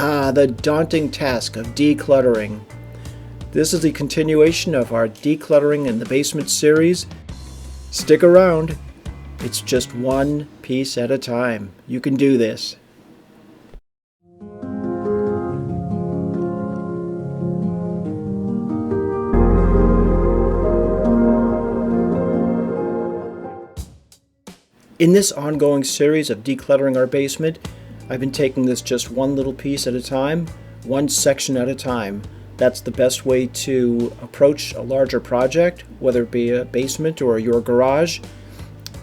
The daunting task of decluttering. This is the continuation of our Decluttering in the Basement series. Stick around. It's just one piece at a time. You can do this. In this ongoing series of decluttering our basement, I've been taking this just one little piece at a time, one section at a time. That's the best way to approach a larger project, whether it be a basement or your garage.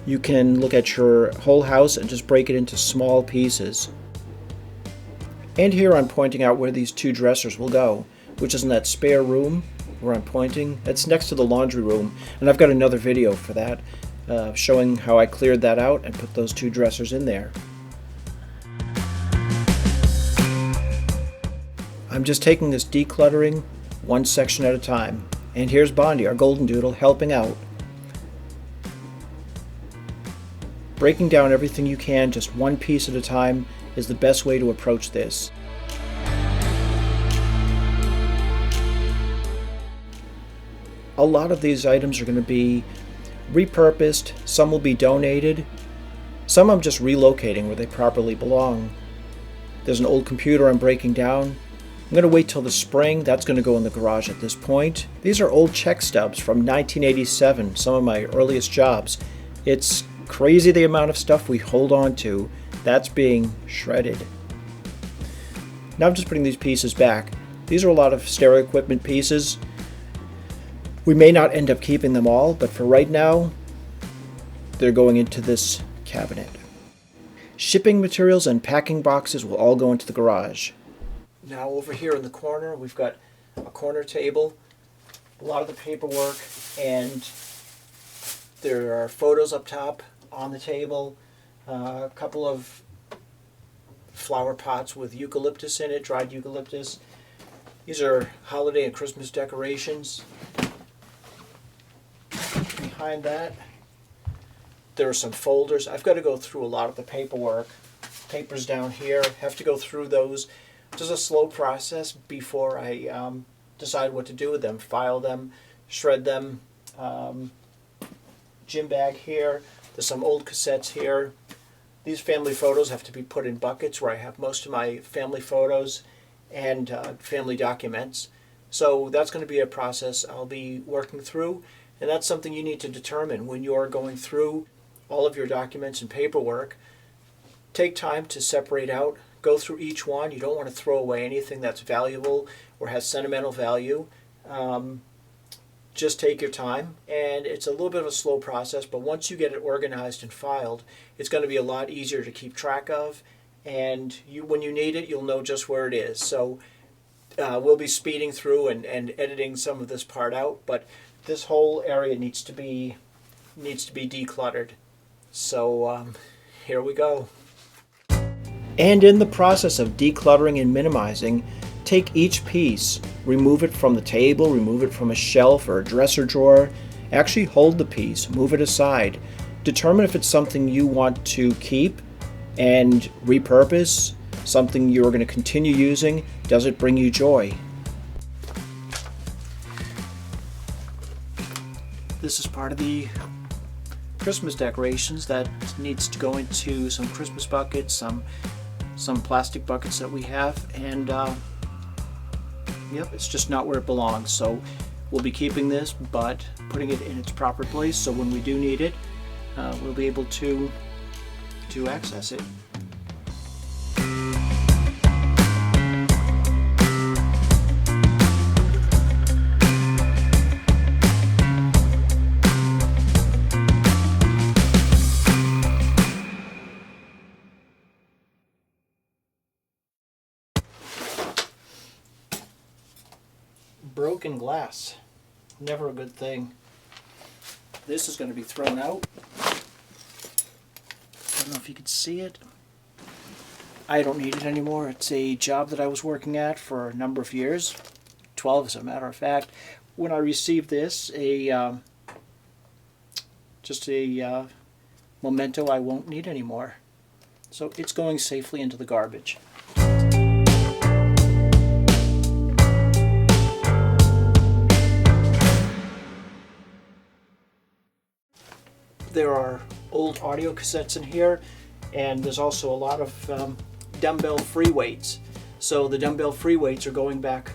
You can look at your whole house and just break it into small pieces. And here I'm pointing out where these two dressers will go, which is in that spare room where I'm pointing. It's next to the laundry room, and I've got another video for that, showing how I cleared that out and put those two dressers in there. I'm just taking this decluttering one section at a time. And here's Bondi, our golden doodle, helping out. Breaking down everything you can, just one piece at a time, is the best way to approach this. A lot of these items are going to be repurposed, some will be donated, some I'm just relocating where they properly belong. There's an old computer I'm breaking down. I'm going to wait till the spring. That's going to go in the garage at this point. These are old check stubs from 1987, some of my earliest jobs. It's crazy the amount of stuff we hold on to. That's being shredded. Now I'm just putting these pieces back. These are a lot of stereo equipment pieces. We may not end up keeping them all, but for right now, they're going into this cabinet. Shipping materials and packing boxes will all go into the garage. Now over here in the corner, we've got a corner table, a lot of the paperwork, and there are photos up top on the table, a couple of flower pots with eucalyptus in it, dried eucalyptus. These are holiday and Christmas decorations. Behind that, there are some folders. I've got to go through a lot of the paperwork. Papers down here, have to go through those. It's a slow process before I decide what to do with them. File them, shred them. Gym bag here. There's some old cassettes here. These family photos have to be put in buckets where I have most of my family photos and family documents. So that's going to be a process I'll be working through, and that's something you need to determine when you're going through all of your documents and paperwork. Take time to separate out. Go through each one. You don't want to throw away anything that's valuable or has sentimental value. Just take your time, and it's a little bit of a slow process, but once you get it organized and filed, it's going to be a lot easier to keep track of, and when you need it, you'll know just where it is. So we'll be speeding through and editing some of this part out, but this whole area needs to be decluttered. So here we go. And in the process of decluttering and minimizing, take each piece, remove it from the table, remove it from a shelf or a dresser drawer. Actually hold the piece, move it aside. Determine if it's something you want to keep and repurpose, something you're going to continue using. Does it bring you joy? This is part of the Christmas decorations that needs to go into some Christmas buckets, some plastic buckets that we have, and yep, it's just not where it belongs. So we'll be keeping this, but putting it in its proper place, so when we do need it, we'll be able to access it. Broken glass, never a good thing. This is going to be thrown out. I don't know if you can see it. I don't need it anymore. It's a job that I was working at for a number of years, 12 as a matter of fact. When I received this, just a memento I won't need anymore. So it's going safely into the garbage. there are old audio cassettes in here, and there's also a lot of dumbbell free weights. So the dumbbell free weights are going back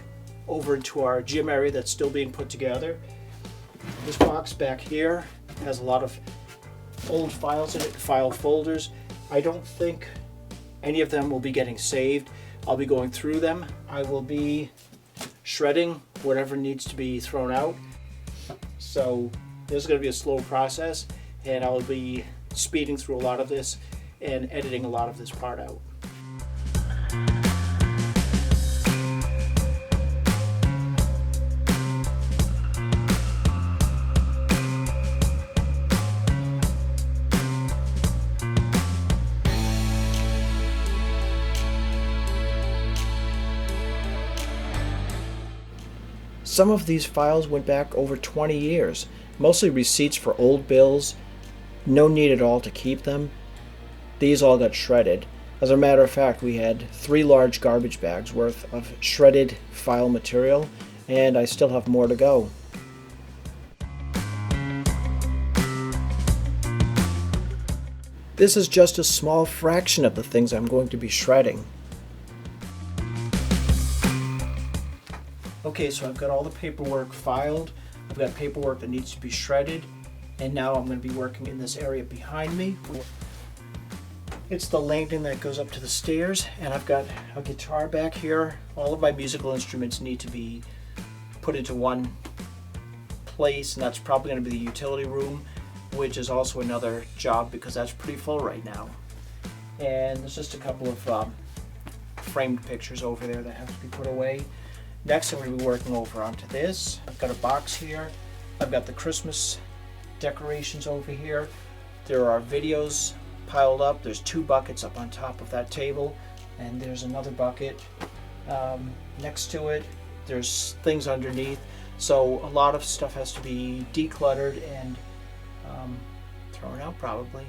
over into our gym area that's still being put together. This box back here has a lot of old files in it, file folders. I don't think any of them will be getting saved. I'll be going through them. I will be shredding whatever needs to be thrown out. So this is going to be a slow process, and I'll be speeding through a lot of this and editing a lot of this part out. Some of these files went back over 20 years, mostly receipts for old bills, no need at all to keep them. These all got shredded. As a matter of fact, we had 3 large garbage bags worth of shredded file material, and I still have more to go. This is just a small fraction of the things I'm going to be shredding. Okay, so I've got all the paperwork filed, I've got paperwork that needs to be shredded, and now I'm going to be working in this area behind me. It's the landing that goes up to the stairs, and I've got a guitar back here. All of my musical instruments need to be put into one place, and that's probably going to be the utility room, which is also another job because that's pretty full right now. And there's just a couple of framed pictures over there that have to be put away. Next, I'm going to be working over onto this. I've got a box here. I've got the Christmas decorations over here. There are videos piled up. There's 2 buckets up on top of that table, and there's another bucket next to it. There's things underneath. So a lot of stuff has to be decluttered and thrown out probably.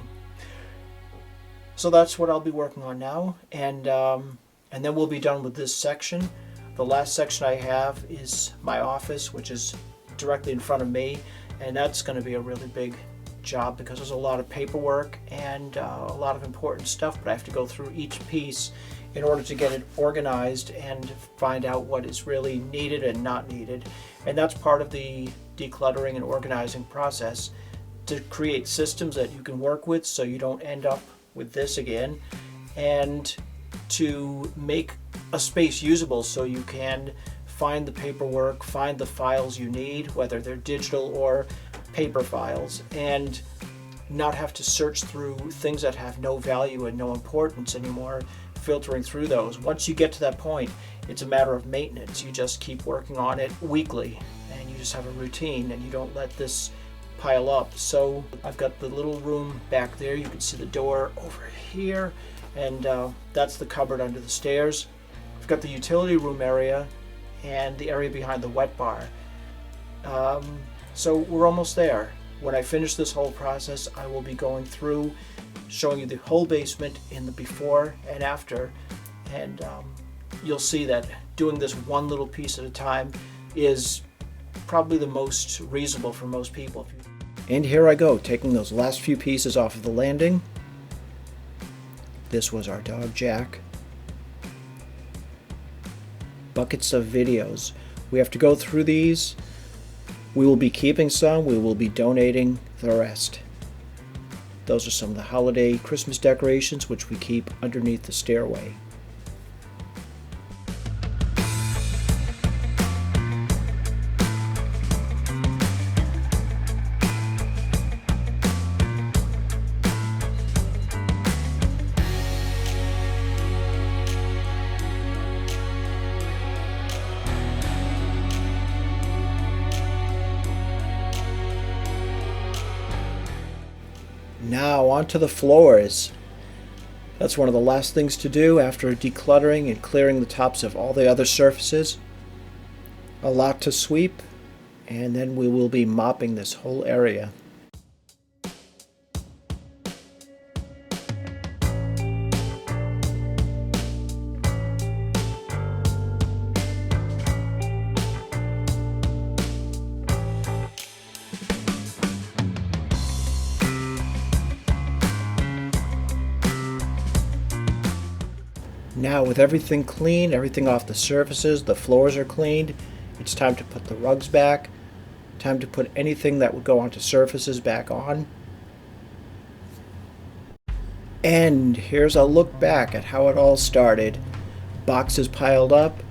So that's what I'll be working on now, and then we'll be done with this section. The last section I have is my office, which is directly in front of me, and that's going to be a really big job because there's a lot of paperwork and a lot of important stuff, but I have to go through each piece in order to get it organized and find out what is really needed and not needed. And that's part of the decluttering and organizing process, to create systems that you can work with so you don't end up with this again, and to make a space usable so you can find the paperwork, find the files you need, whether they're digital or paper files, and not have to search through things that have no value and no importance anymore, filtering through those. Once you get to that point, it's a matter of maintenance. You just keep working on it weekly, and you just have a routine, and you don't let this pile up. So I've got the little room back there. You can see the door over here, and that's the cupboard under the stairs. I've got the utility room area and the area behind the wet bar. So we're almost there. When I finish this whole process, I will be going through, showing you the whole basement in the before and after, and you'll see that doing this one little piece at a time is probably the most reasonable for most people. And here I go, taking those last few pieces off of the landing. This was our dog Jack. Buckets of videos. We have to go through these. We will be keeping some, we will be donating the rest. Those are some of the holiday Christmas decorations which we keep underneath the stairway. Now onto the floors. That's one of the last things to do after decluttering and clearing the tops of all the other surfaces. A lot to sweep, and then we will be mopping this whole area. Now with everything clean, everything off the surfaces, the floors are cleaned, it's time to put the rugs back, time to put anything that would go onto surfaces back on. And here's a look back at how it all started. Boxes piled up,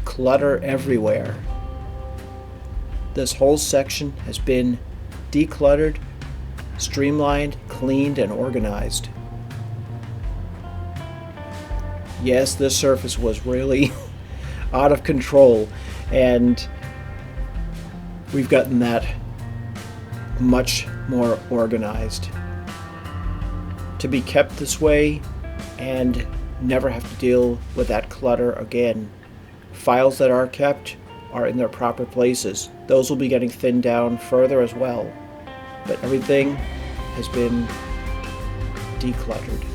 clutter everywhere. This whole section has been decluttered, streamlined, cleaned, and organized. Yes, this surface was really out of control, and we've gotten that much more organized. To be kept this way and never have to deal with that clutter again. Files that are kept are in their proper places. Those will be getting thinned down further as well. But everything has been decluttered.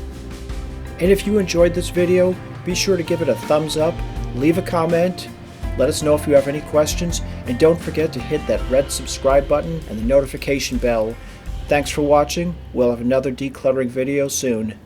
And if you enjoyed this video, be sure to give it a thumbs up, leave a comment, let us know if you have any questions, and don't forget to hit that red subscribe button and the notification bell. Thanks for watching. We'll have another decluttering video soon.